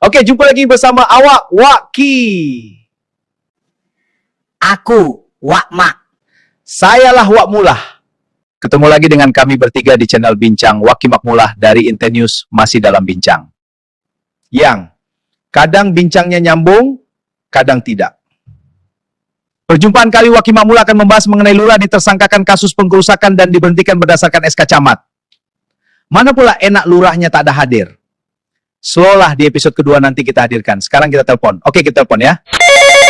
Oke, jumpa lagi bersama awak Waki. Aku, Wak Mak. Sayalah Wak Mulah. Ketemu lagi dengan kami bertiga di channel Bincang Waki Makmulah dari Intenews masih dalam bincang. Yang kadang bincangnya nyambung, kadang tidak. Perjumpaan kali Waki Makmulah akan membahas mengenai lurah ditersangkakan kasus pengkerusakan dan diberhentikan berdasarkan SK Camat. Mana pula enak lurahnya tak ada hadir. Slow lah di episode kedua nanti kita hadirkan. Sekarang kita telepon. Oke, kita telepon ya.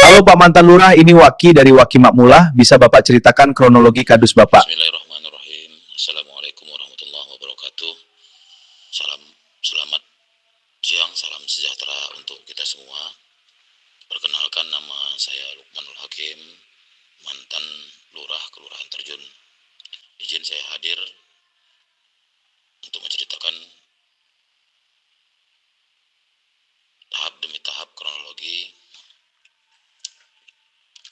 Halo Pak Mantan Lurah, ini Waki dari Waki Makmulah. Bisa Bapak ceritakan kronologi kadus Bapak? Bismillahirrahmanirrahim. Assalamualaikum warahmatullahi wabarakatuh. Selamat siang, salam sejahtera untuk kita semua. Perkenalkan, nama saya Lukmanul Hakim, mantan lurah Kelurahan Terjun. Izin saya hadir untuk menceritakan tahap demi tahap kronologi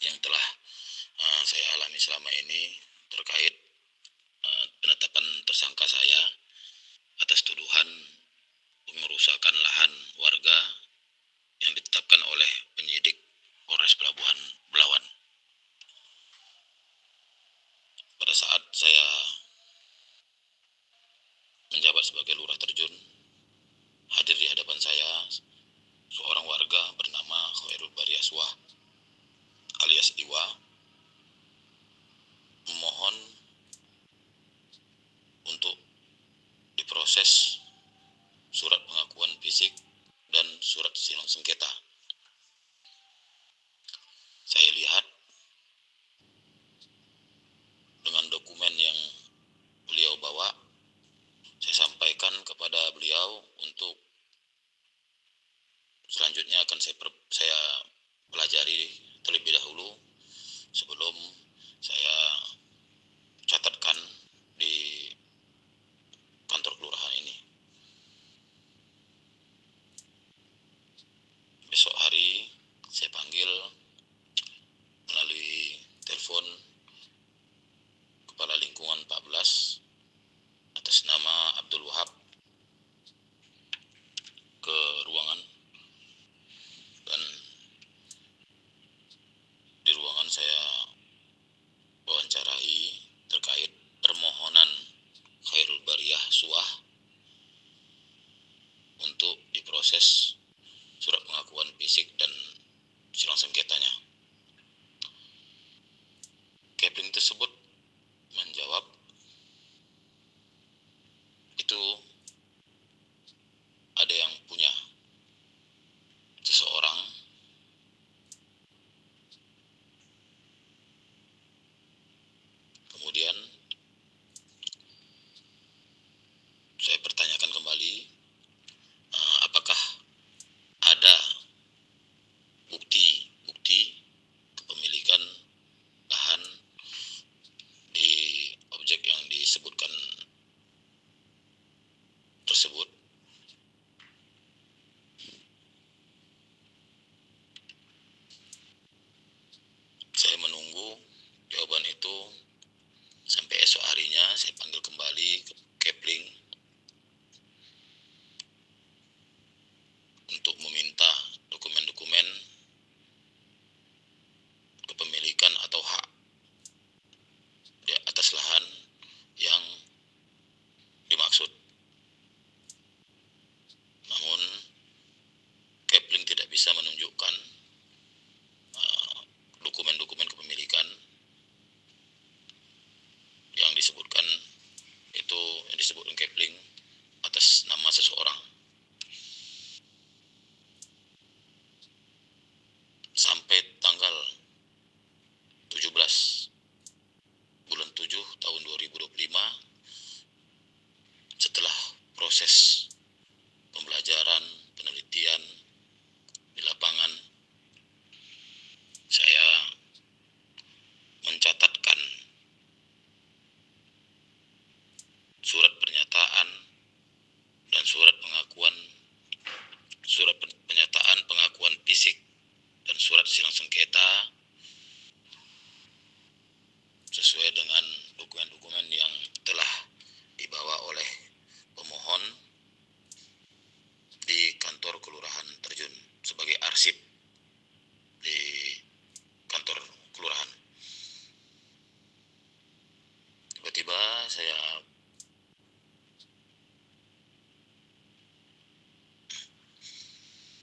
yang telah saya alami selama ini terkait penetapan tersangka saya atas tuduhan pengerusakan lahan warga yang ditetapkan oleh penyidik Polres Pelabuhan Belawan. Pada saat saya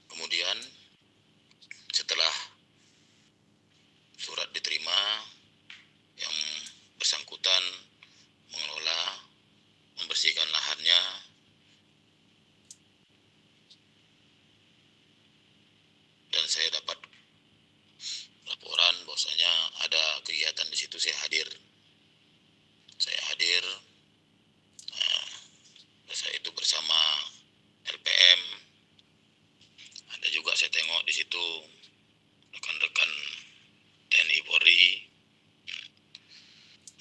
kemudian setelah surat diterima, yang bersangkutan mengelola, membersihkan lahannya, dan saya dapat laporan bahwasanya ada kegiatan di situ. Saya hadir. Saya itu bersama LPM. Ada juga saya tengok di situ rekan-rekan TNI Polri.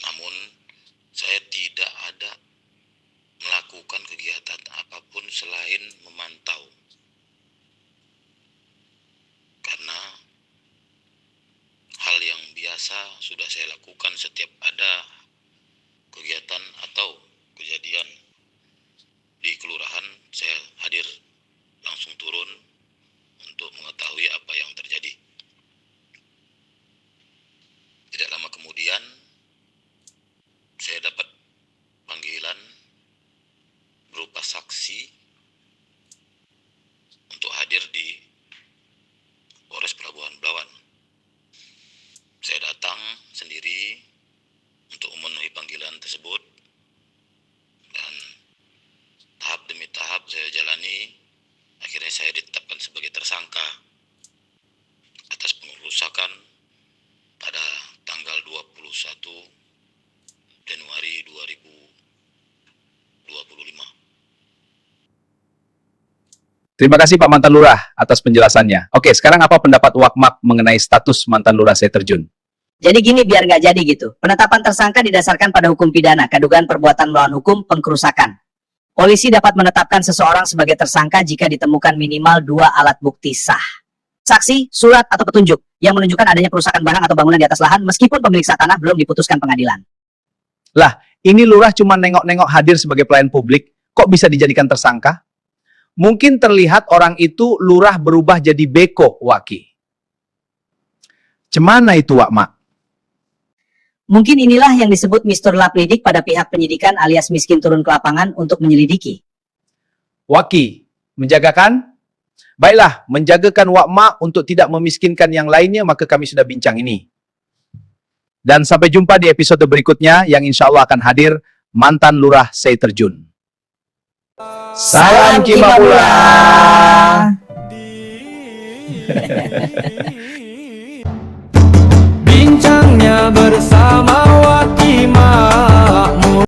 Namun saya tidak ada melakukan kegiatan apapun selain memantau. Karena hal yang biasa sudah saya lakukan setiap ada kegiatan atau kejadian di kelurahan. Saya hadir, langsung turun untuk mengetahui apa yang terjadi. Tidak lama kemudian saya dapat panggilan berupa saksi untuk hadir di Polres Pelabuhan Belawan. Saya datang sendiri untuk memenuhi panggilan tersebut, dan tahap demi tahap saya jalani. Akhirnya saya ditetapkan sebagai tersangka atas pengerusakan pada tanggal 21 Januari 2025. Terima kasih Pak Mantan Lurah atas penjelasannya. Oke, sekarang apa pendapat Wakmak mengenai status Mantan Lurah saya terjun? Jadi gini biar nggak jadi gitu. Penetapan tersangka didasarkan pada hukum pidana, kedugaan perbuatan melawan hukum, pengkerusakan. Polisi dapat menetapkan seseorang sebagai tersangka jika ditemukan minimal 2 alat bukti sah. Saksi, surat, atau petunjuk yang menunjukkan adanya kerusakan barang atau bangunan di atas lahan meskipun pemilik sah tanah belum diputuskan pengadilan. Lah, ini Lurah cuma nengok-nengok hadir sebagai pelayan publik, kok bisa dijadikan tersangka? Mungkin terlihat orang itu Lurah berubah jadi beko, Waki. Cemana itu, Wakmak? Mungkin inilah yang disebut Mr. Laplidik pada pihak penyidikan alias miskin turun ke lapangan untuk menyelidiki. Waki, menjagakan? Baiklah, menjagakan Wakmak untuk tidak memiskinkan yang lainnya, maka kami sudah bincang ini. Dan sampai jumpa di episode berikutnya yang insya Allah akan hadir Mantan Lurah Saya Terjun. Salam Kimapula. Bincangnya bersama